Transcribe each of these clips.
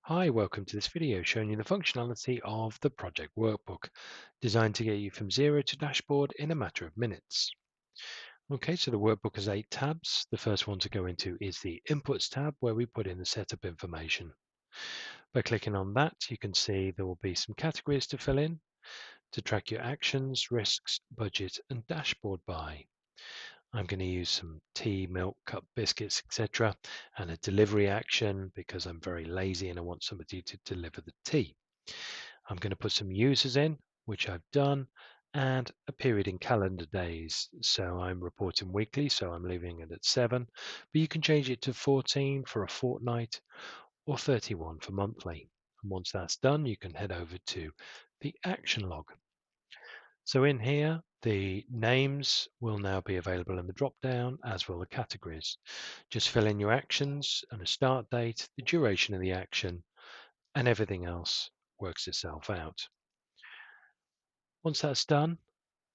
Hi, welcome to this video showing you the functionality of the project workbook, designed to get you from zero to dashboard in a matter of minutes. Okay, so the workbook has 8 tabs. The first one to go into is the Inputs tab, where we put in the setup information. By clicking on that, you can see there will be some categories to fill in to track your actions, risks, budget, and dashboard by. I'm going to use some tea, milk, cup, biscuits, etc., and a delivery action because I'm very lazy and I want somebody to deliver the tea. I'm going to put some users in, which I've done, and a period in calendar days. So I'm reporting weekly, so I'm leaving it at 7, but you can change it to 14 for a fortnight or 31 for monthly. And once that's done, you can head over to the action log. So in here, the names will now be available in the drop down, as will the categories. Just fill in your actions and a start date, the duration of the action, and everything else works itself out. Once that's done,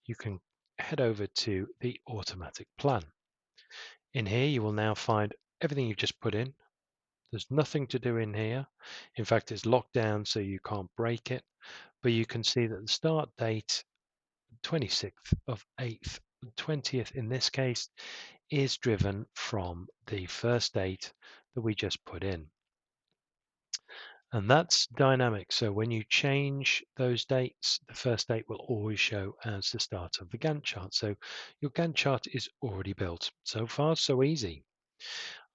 you can head over to the automatic plan. In here, you will now find everything you've just put in. There's nothing to do in here. In fact, it's locked down so you can't break it. But you can see that the start date, 26th of 8th, 20th in this case, is driven from the first date that we just put in. And that's dynamic. So when you change those dates, the first date will always show as the start of the Gantt chart. So your Gantt chart is already built. So far, so easy.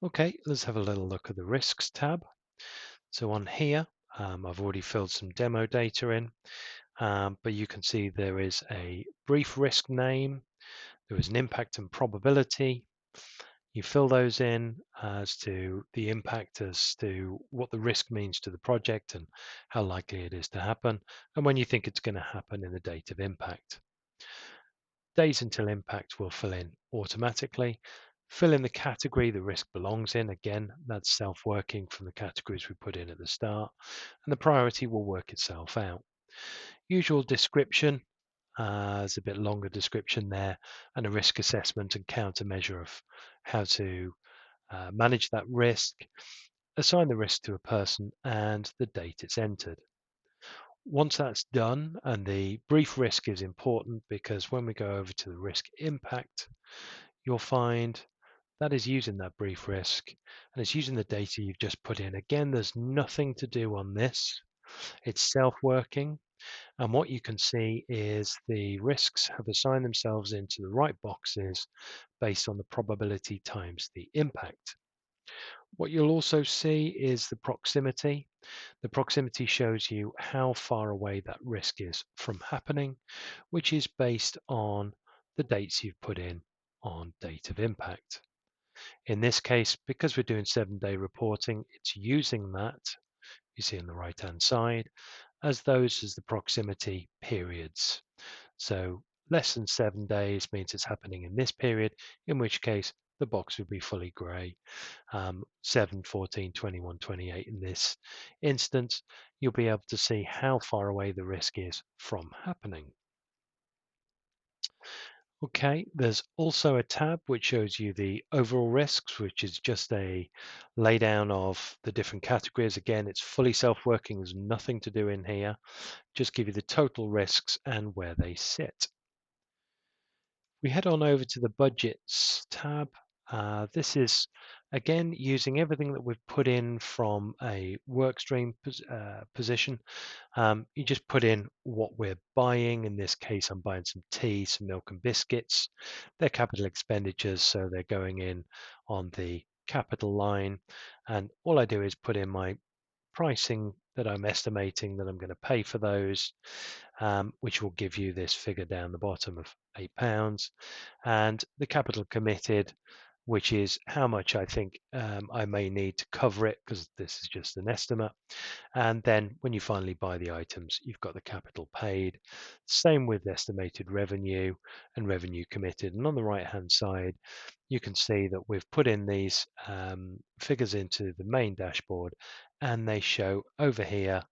Okay, let's have a little look at the risks tab. So on here, I've already filled some demo data in, but you can see there is a brief risk name, there is an impact and probability. You fill those in as to the impact, as to what the risk means to the project and how likely it is to happen, and when you think it's going to happen in the date of impact. Days until impact will fill in automatically. Fill in the category the risk belongs in. Again, that's self-working from the categories we put in at the start, and the priority will work itself out. Usual description, there's a bit longer description there, and a risk assessment and countermeasure of how to manage that risk, assign the risk to a person, and the date it's entered. Once that's done, and the brief risk is important because when we go over to the risk impact, you'll find that is using that brief risk and it's using the data you've just put in. Again, there's nothing to do on this. It's self-working. And what you can see is the risks have assigned themselves into the right boxes based on the probability times the impact. What you'll also see is the proximity. The proximity shows you how far away that risk is from happening, which is based on the dates you've put in on date of impact. In this case, because we're doing 7-day reporting, it's using that, you see on the right-hand side, as those as the proximity periods. So less than 7 days means it's happening in this period, in which case the box would be fully grey. 7, 14, 21, 28 in this instance, you'll be able to see how far away the risk is from happening. Okay, there's also a tab which shows you the overall risks, which is just a laydown of the different categories. Again, it's fully self-working, there's nothing to do in here. Just give you the total risks and where they sit. We head on over to the budgets tab. This is again using everything that we've put in from a workstream position. You just put in what we're buying. In this case, I'm buying some tea, some milk and biscuits. They're capital expenditures, so they're going in on the capital line. And all I do is put in my pricing that I'm estimating that I'm going to pay for those, which will give you this figure down the bottom of £8, and the capital committed, which is how much I think I may need to cover it, because this is just an estimate. And then when you finally buy the items, you've got the capital paid. Same with estimated revenue and revenue committed. And on the right hand side, you can see that we've put in these figures into the main dashboard, and they show over here,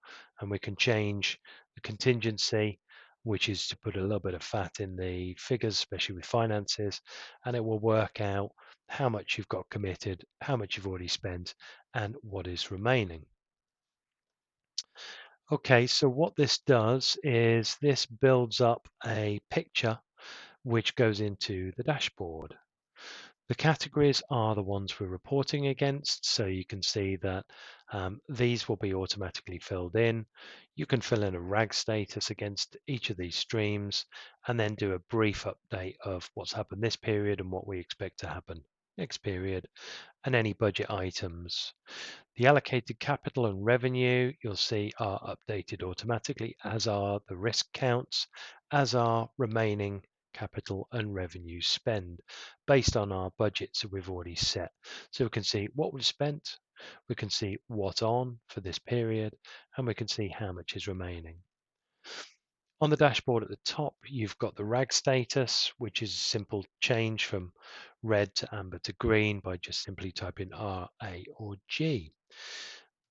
and we can change the contingency, which is to put a little bit of fat in the figures, especially with finances, and it will work out how much you've got committed, how much you've already spent, and what is remaining. Okay, so what this does is this builds up a picture which goes into the dashboard. The categories are the ones we're reporting against, so you can see that these will be automatically filled in. You can fill in a RAG status against each of these streams and then do a brief update of what's happened this period and what we expect to happen next period and any budget items. The allocated capital and revenue you'll see are updated automatically, as are the risk counts, as are remaining capital and revenue spend based on our budgets that we've already set. So we can see what we've spent, we can see what on for this period, and we can see how much is remaining. On the dashboard at the top, you've got the RAG status, which is a simple change from red to amber to green by just simply typing R, A, or G.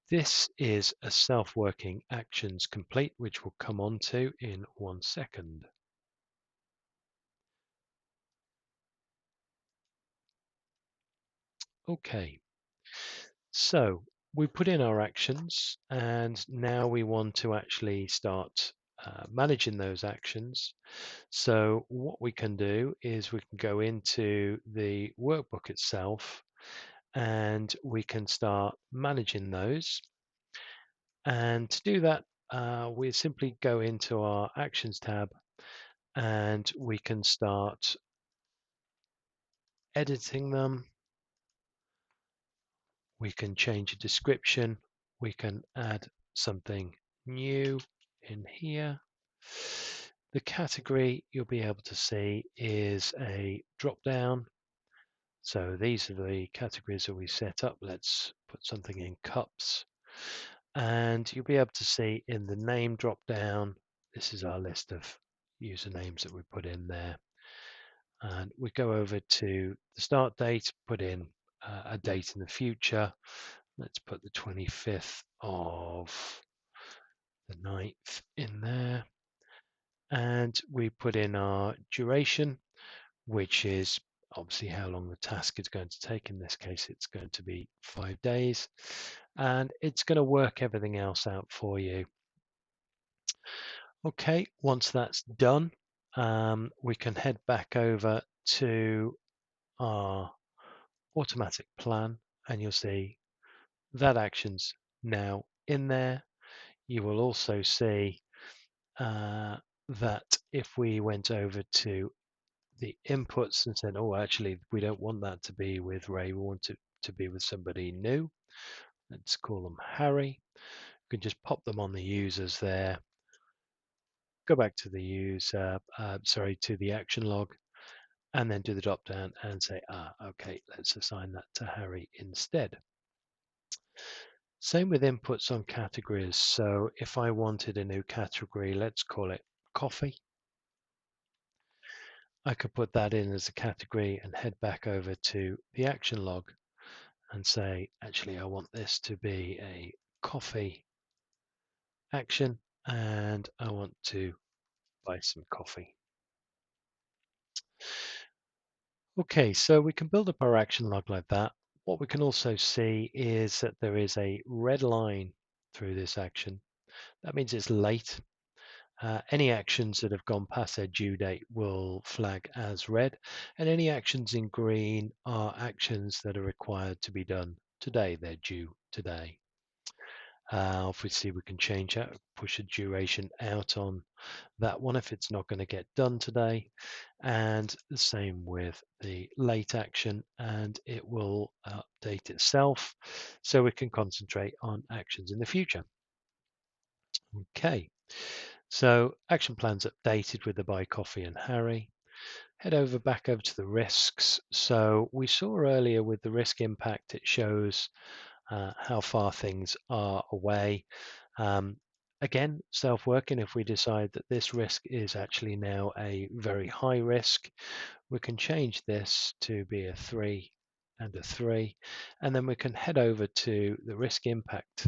This is a self-working actions complete, which we'll come on to in 1 second. Okay, so we put in our actions and now we want to actually start managing those actions. So what we can do is we can go into the workbook itself and we can start managing those. And to do that, we simply go into our actions tab and we can start editing them. We can change a description. We can add something new in here. The category you'll be able to see is a drop down. So these are the categories that we set up. Let's put something in cups. And you'll be able to see in the name drop down, this is our list of usernames that we put in there. And we go over to the start date, put in a date in the future. Let's put the 25th of the 9th in there. And we put in our duration, which is obviously how long the task is going to take. In this case, it's going to be 5 days. And it's going to work everything else out for you. Okay, once that's done, we can head back over to our automatic plan and you'll see that action's now in there. You will also see that if we went over to the inputs and said, oh, actually, we don't want that to be with Ray, we want it to be with somebody new. Let's call them Harry. You can just pop them on the users there. Go back to the to the action log, and then do the drop down and say, okay, let's assign that to Harry instead. Same with inputs on categories. So if I wanted a new category, let's call it coffee. I could put that in as a category and head back over to the action log and say, actually, I want this to be a coffee action and I want to buy some coffee. Okay, so we can build up our action log like that. What we can also see is that there is a red line through this action. That means it's late. Any actions that have gone past their due date will flag as red, and any actions in green are actions that are required to be done today. They're due today. Obviously, we can change that, push a duration out on that one if it's not going to get done today. And the same with the late action, and it will update itself so we can concentrate on actions in the future. Okay, so action plans updated with the buy coffee and Harry. Head over back over to the risks. So we saw earlier with the risk impact, it shows how far things are away. Again, self-working, if we decide that this risk is actually now a very high risk, we can change this to be a 3 and a 3, and then we can head over to the risk impact,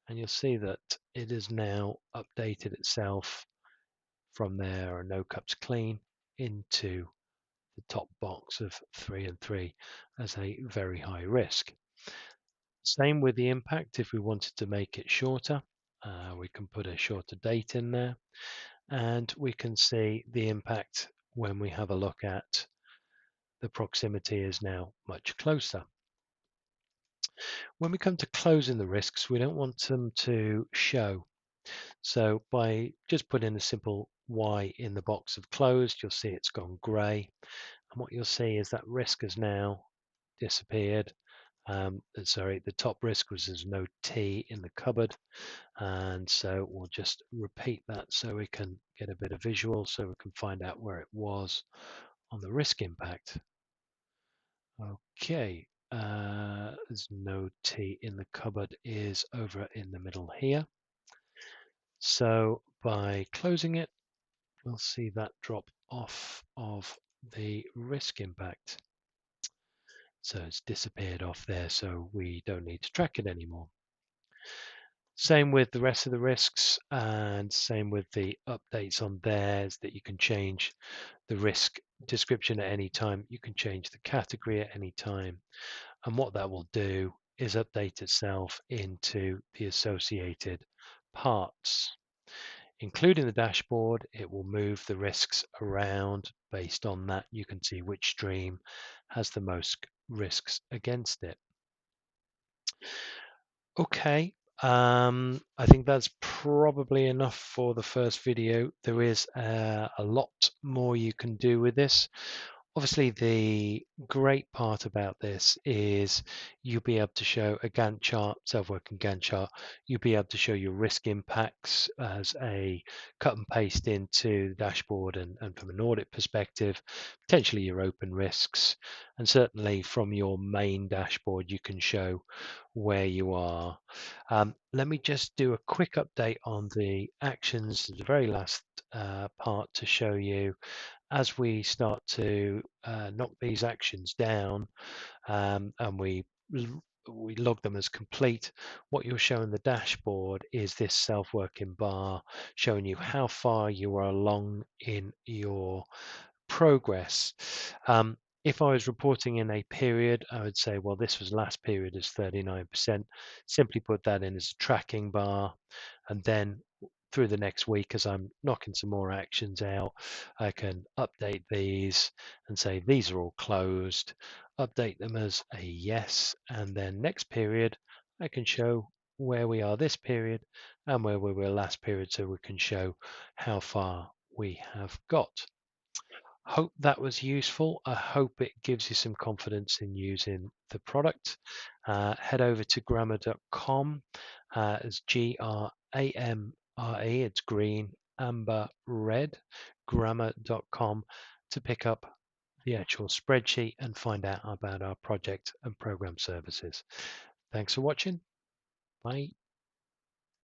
and you'll see that it has now updated itself from there, or no cups clean, into the top box of 3 and 3 as a very high risk. Same with the impact if we wanted to make it shorter. We can put a shorter date in there, and we can see the impact when we have a look at the proximity is now much closer. When we come to closing the risks, we don't want them to show. So by just putting a simple Y in the box of closed, you'll see it's gone grey. And what you'll see is that risk has now disappeared. Sorry, the top risk was there's no T in the cupboard. And so we'll just repeat that so we can get a bit of visual, so we can find out where it was on the risk impact. Okay, there's no T in the cupboard is over in the middle here. So by closing it, we'll see that drop off of the risk impact. So it's disappeared off there, so we don't need to track it anymore. Same with the rest of the risks, and same with the updates on theirs, that you can change the risk description at any time. You can change the category at any time. And what that will do is update itself into the associated parts. Including the dashboard, it will move the risks around. Based on that, you can see which stream has the most risks against it. Okay, I think that's probably enough for the first video. There is a lot more you can do with this. Obviously, the great part about this is you'll be able to show a Gantt chart, self-working Gantt chart. You'll be able to show your risk impacts as a cut and paste into the dashboard, and from an audit perspective, potentially your open risks. And certainly from your main dashboard, you can show where you are. Let me just do a quick update on the actions, the very last part, to show you as we start to knock these actions down, and we log them as complete. What you'll show in the dashboard is this self-working bar showing you how far you are along in your progress. If I was reporting in a period, I would say, well, this was last period is 39%. Simply put that in as a tracking bar, and then through the next week, as I'm knocking some more actions out, I can update these and say these are all closed, update them as a yes, and then next period I can show where we are this period and where we were last period, so we can show how far we have got. Hope that was useful. I hope it gives you some confidence in using the product. Head over to grammar.com. It's GRAMRE. It's green, amber, red. Grammar.com to pick up the actual spreadsheet and find out about our project and program services. Thanks for watching. Bye.